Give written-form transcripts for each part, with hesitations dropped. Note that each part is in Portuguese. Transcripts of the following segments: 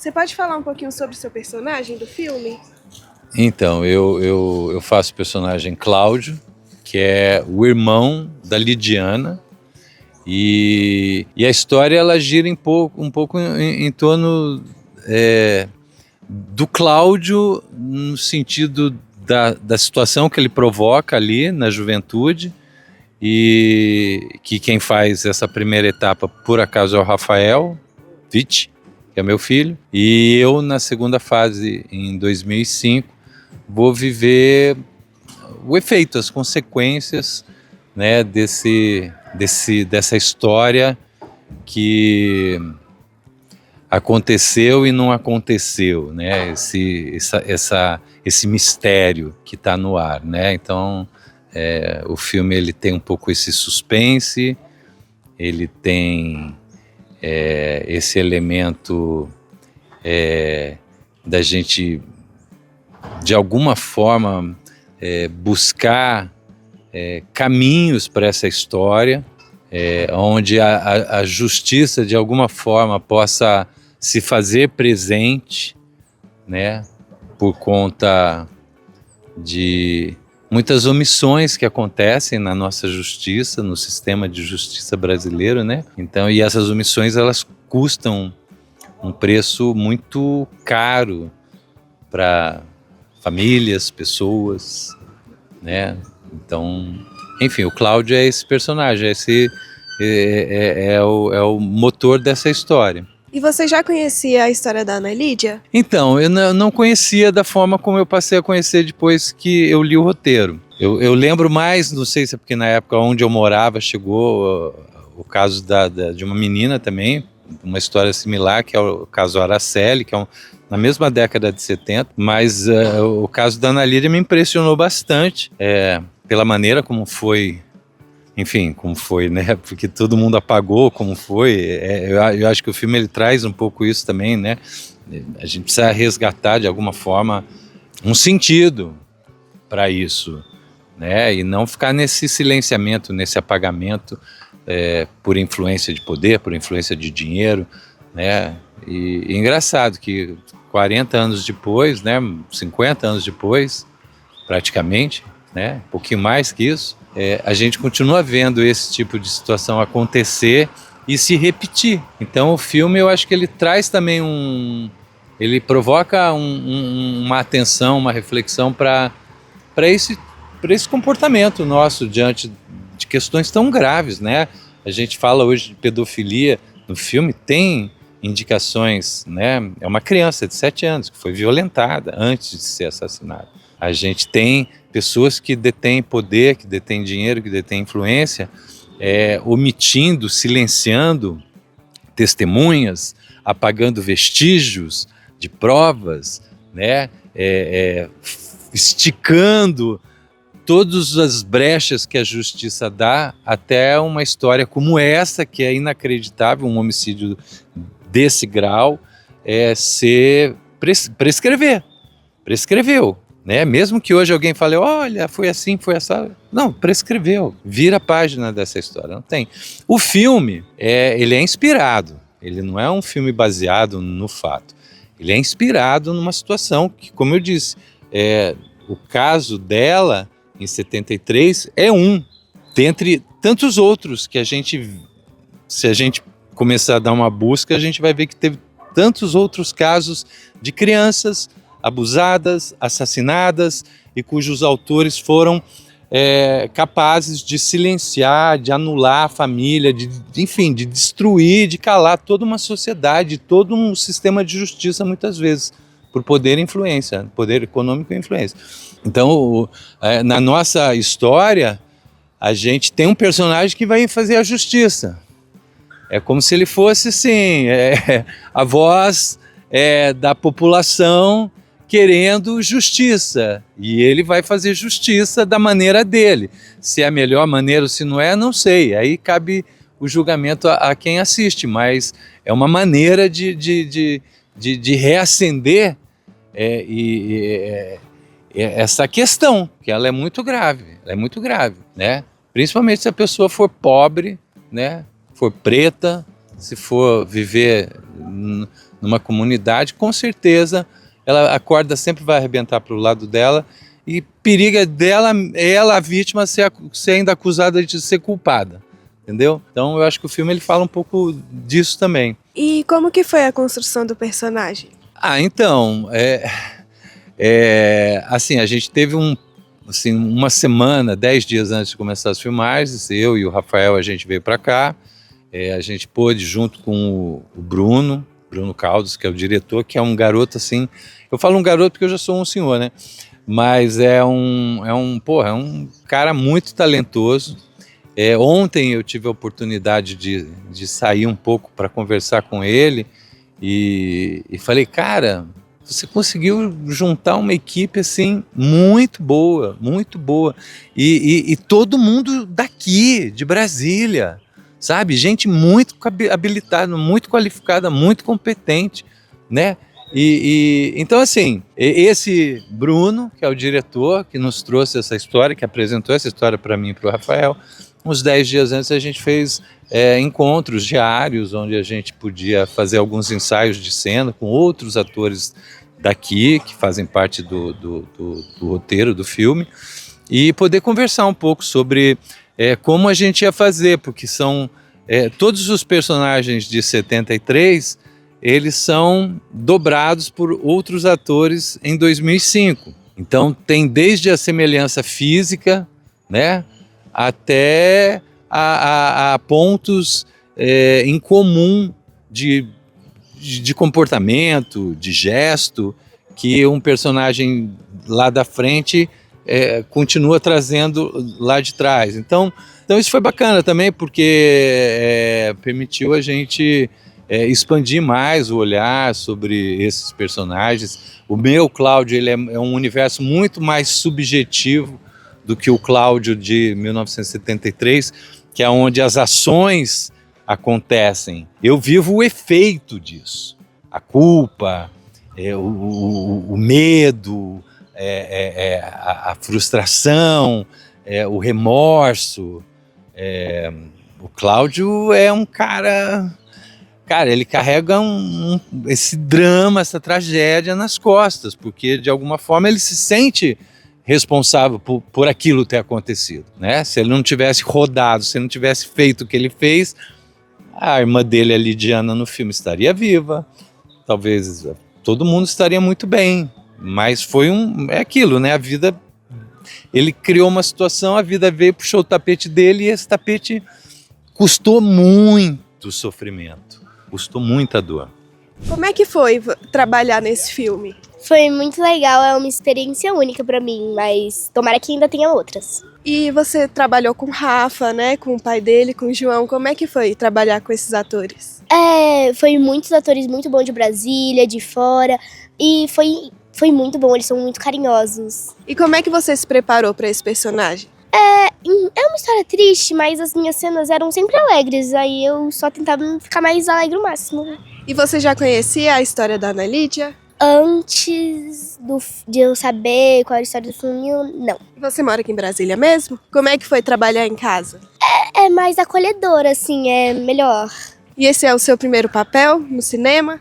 Você pode falar um pouquinho sobre o seu personagem do filme? Então, eu faço o personagem Cláudio, que é o irmão da Lidiana, e a história ela gira um pouco em torno do Cláudio, no sentido da situação que ele provoca ali na juventude, e que quem faz essa primeira etapa, por acaso, é o Rafael Witt, que é meu filho, e eu, na segunda fase, em 2005, vou viver o efeito, as consequências, né, dessa história que aconteceu e não aconteceu, né, esse mistério que está no ar, né. Então o filme ele tem um pouco esse suspense, ele tem esse elemento da gente de alguma forma buscar caminhos para essa história, onde a justiça de alguma forma possa se fazer presente, né, por conta de muitas omissões que acontecem na nossa justiça, no sistema de justiça brasileiro, né? Então, e essas omissões elas custam um preço muito caro para famílias, pessoas, né? Então, enfim, o Cláudio é esse personagem, é o motor dessa história. E você já conhecia a história da Ana Lídia? Então, eu não conhecia da forma como eu passei a conhecer depois que eu li o roteiro. Eu lembro mais, não sei se é porque na época onde eu morava chegou o caso de uma menina também, uma história similar, que é o caso Araceli, que é na mesma década de 70, mas o caso da Ana Lídia me impressionou bastante, pela maneira como foi, enfim, como foi, né? Porque todo mundo apagou como foi. Eu acho que o filme ele traz um pouco isso também, né? A gente precisa resgatar de alguma forma um sentido para isso, né? E não ficar nesse silenciamento, nesse apagamento por influência de poder, por influência de dinheiro, né? E engraçado que 40 anos depois, né? 50 anos depois, praticamente, né? Um pouquinho mais que isso, a gente continua vendo esse tipo de situação acontecer e se repetir. Então o filme, eu acho que ele traz também ele provoca uma atenção, uma reflexão para esse comportamento nosso diante de questões tão graves, né? A gente fala hoje de pedofilia, no filme tem indicações, né? É uma criança de 7 anos que foi violentada antes de ser assassinada. A gente tem pessoas que detêm poder, que detêm dinheiro, que detêm influência, omitindo, silenciando testemunhas, apagando vestígios de provas, né? Esticando todas as brechas que a justiça dá até uma história como essa, que é inacreditável, um homicídio desse grau, prescreveu. Né? Mesmo que hoje alguém fale, olha, foi assim, foi essa... Não, prescreveu. Vira a página dessa história, não tem. O filme, ele é inspirado. Ele não é um filme baseado no fato. Ele é inspirado numa situação que, como eu disse, o caso dela, em 73, é dentre tantos outros que se a gente começar a dar uma busca, a gente vai ver que teve tantos outros casos de crianças abusadas, assassinadas, e cujos autores foram capazes de silenciar, de anular a família, enfim, de destruir, de calar toda uma sociedade, todo um sistema de justiça, muitas vezes, por poder e influência, poder econômico e influência. Então, na nossa história, a gente tem um personagem que vai fazer a justiça. É como se ele fosse, assim, a voz da população querendo justiça, e ele vai fazer justiça da maneira dele. Se é a melhor maneira ou se não é, não sei. Aí cabe o julgamento a quem assiste, mas é uma maneira de reacender essa questão, que ela é muito grave, né? Principalmente se a pessoa for pobre, né? For preta, se for viver numa comunidade, com certeza a corda sempre vai arrebentar para o lado dela e periga dela, ela, a vítima, ser ainda acusada de ser culpada, entendeu? Então eu acho que o filme ele fala um pouco disso também. E como que foi a construção do personagem? Então, assim, a gente teve uma semana, 10 dias antes de começar as filmagens, eu e o Rafael, a gente veio para cá, a gente pôde, junto com o Bruno Caldas, que é o diretor, que é um garoto assim, eu falo um garoto porque eu já sou um senhor, né? Mas é um cara muito talentoso. Ontem eu tive a oportunidade de sair um pouco para conversar com ele e falei, cara, você conseguiu juntar uma equipe assim muito boa e todo mundo daqui, de Brasília, sabe? Gente muito habilitada, muito qualificada, muito competente, né? Então, assim, esse Bruno, que é o diretor, que nos trouxe essa história, que apresentou essa história para mim e para o Rafael, uns 10 dias antes a gente fez encontros diários, onde a gente podia fazer alguns ensaios de cena com outros atores daqui, que fazem parte do roteiro do filme, e poder conversar um pouco sobre como a gente ia fazer, porque são todos os personagens de 73, eles são dobrados por outros atores em 2005. Então tem desde a semelhança física, né, até a pontos em comum de comportamento, de gesto, que um personagem lá da frente continua trazendo lá de trás. Então isso foi bacana também, porque permitiu a gente expandir mais o olhar sobre esses personagens. O meu Cláudio, ele é um universo muito mais subjetivo do que o Cláudio de 1973, que é onde as ações acontecem. Eu vivo o efeito disso, a culpa, o medo, a frustração, o remorso. O Cláudio é um cara, ele carrega esse drama, essa tragédia nas costas, porque de alguma forma ele se sente responsável por aquilo ter acontecido, né? Se ele não tivesse rodado, se ele não tivesse feito o que ele fez, a irmã dele, a Lidiana, no filme estaria viva, talvez todo mundo estaria muito bem, mas foi aquilo, né? A vida, ele criou uma situação, a vida veio, puxou o tapete dele e esse tapete custou muito sofrimento, custou muita dor. Como é que foi trabalhar nesse filme? Foi muito legal, é uma experiência única pra mim, mas tomara que ainda tenha outras. E você trabalhou com o Rafa, né? Com o pai dele, com o João. Como é que foi trabalhar com esses atores? Foi muitos atores muito bons de Brasília, de fora, e foi muito bom, eles são muito carinhosos. E como é que você se preparou para esse personagem? É uma história triste, mas as minhas cenas eram sempre alegres, aí eu só tentava ficar mais alegre o máximo. E você já conhecia a história da Ana Lídia? Antes de eu saber qual era a história do filme, não. E você mora aqui em Brasília mesmo? Como é que foi trabalhar em casa? É mais acolhedor, assim, é melhor. E esse é o seu primeiro papel no cinema?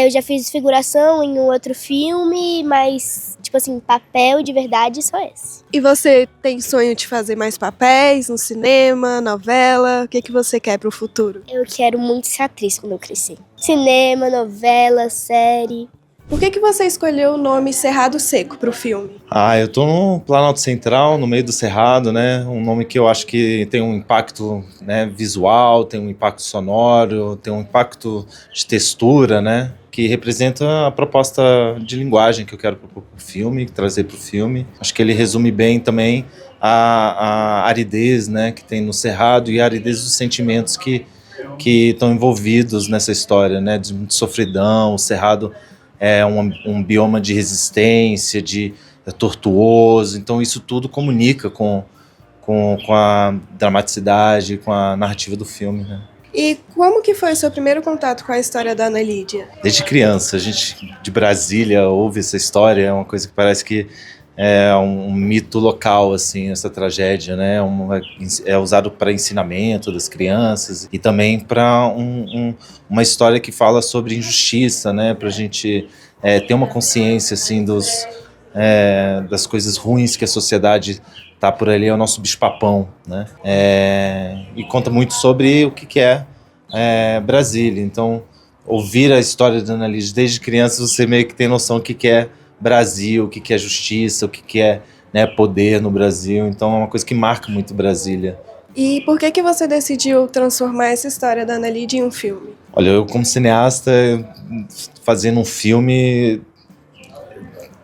Eu já fiz figuração em um outro filme, mas, tipo assim, papel de verdade só esse. E você tem sonho de fazer mais papéis no cinema, novela? O que você quer pro futuro? Eu quero muito ser atriz quando eu crescer. Cinema, novela, série. Por que você escolheu o nome Cerrado Seco pro filme? Eu tô no Planalto Central, no meio do Cerrado, né? Um nome que eu acho que tem um impacto, né, visual, tem um impacto sonoro, tem um impacto de textura, né? Que representa a proposta de linguagem que eu quero propor pro filme, trazer pro filme. Acho que ele resume bem também a aridez, né, que tem no Cerrado e a aridez dos sentimentos que estão envolvidos nessa história, né? De sofridão, o Cerrado é um bioma de resistência, tortuoso, então isso tudo comunica com a dramaticidade, com a narrativa do filme, né? E como que foi o seu primeiro contato com a história da Ana Lídia? Desde criança, a gente de Brasília ouve essa história, é uma coisa que parece que é um mito local, assim, essa tragédia, né? É usado para ensinamento das crianças e também para uma história que fala sobre injustiça, né? Para a gente ter uma consciência, assim, das coisas ruins que a sociedade tá por ali. É o nosso bicho-papão, né? E conta muito sobre o que é Brasília. Então, ouvir a história da Ana Lídia desde criança, você meio que tem noção do que é Brasil, o que é justiça, o que é, né, poder no Brasil. Então é uma coisa que marca muito Brasília. E por que você decidiu transformar essa história da Ana Lídia em um filme? Olha, eu como cineasta, fazendo um filme,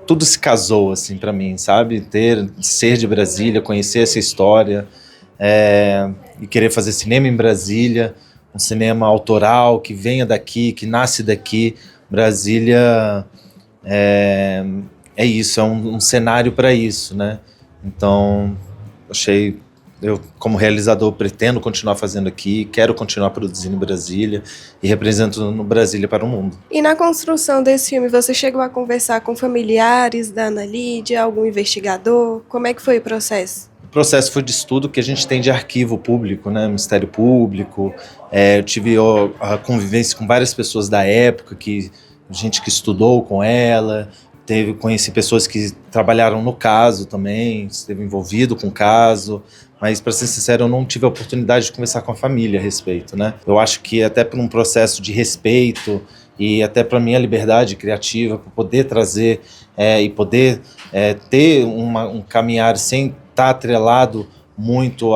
tudo se casou assim para mim, sabe? Ser de Brasília, conhecer essa história, e querer fazer cinema em Brasília, um cinema autoral que venha daqui, que nasce daqui. Brasília é isso, é um cenário para isso, né? Então, eu como realizador pretendo continuar fazendo aqui, quero continuar produzindo em Brasília e representando Brasília para o mundo. E na construção desse filme, você chegou a conversar com familiares da Ana Lídia, algum investigador? Como é que foi o processo? O processo foi de estudo que a gente tem de arquivo público, né? Ministério Público. Eu tive a convivência com várias pessoas da época, gente que estudou com ela. Conheci pessoas que trabalharam no caso também, esteve envolvido com o caso, mas para ser sincero eu não tive a oportunidade de conversar com a família a respeito, né? Eu acho que até por um processo de respeito e até para minha liberdade criativa, para poder trazer e poder ter um caminhar sem estar atrelado muito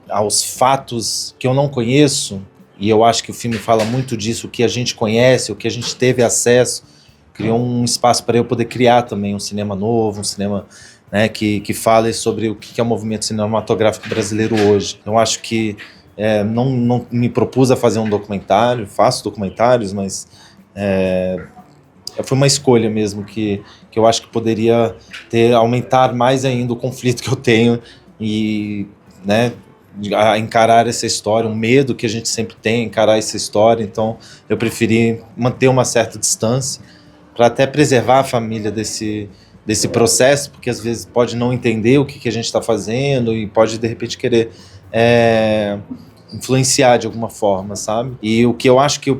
aos fatos que eu não conheço, e eu acho que o filme fala muito disso, o que a gente conhece, o que a gente teve acesso, criou um espaço para eu poder criar também um cinema novo, um cinema, né, que fale sobre o que é o movimento cinematográfico brasileiro hoje. Eu acho que não me propus a fazer um documentário, faço documentários, mas foi uma escolha mesmo que eu acho que poderia aumentar mais ainda o conflito que eu tenho e, né, a encarar essa história, o medo que a gente sempre tem, encarar essa história. Então eu preferi manter uma certa distância para até preservar a família desse processo, porque às vezes pode não entender o que a gente está fazendo e pode de repente querer influenciar de alguma forma, sabe? E o que eu acho que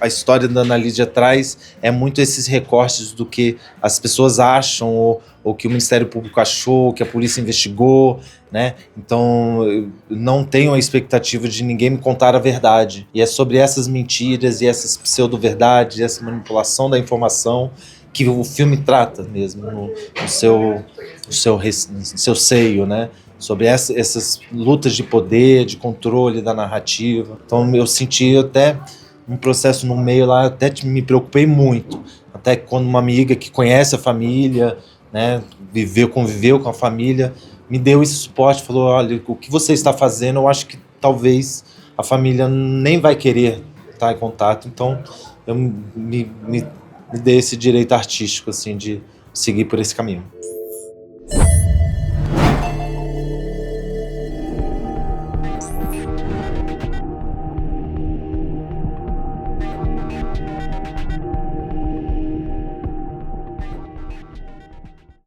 a história da Ana Lídia traz é muito esses recortes do que as pessoas acham ou que o Ministério Público achou, que a polícia investigou, né? Então eu não tenho a expectativa de ninguém me contar a verdade. E é sobre essas mentiras e essas pseudo-verdades, essa manipulação da informação que o filme trata mesmo no seu seio, né? Sobre essas lutas de poder, de controle da narrativa. Então eu senti até um processo no meio lá, até me preocupei muito. Até quando uma amiga que conhece a família, né, conviveu com a família, me deu esse suporte, falou, olha, o que você está fazendo, eu acho que talvez a família nem vai querer estar em contato. Então eu me dei esse direito artístico, assim, de seguir por esse caminho.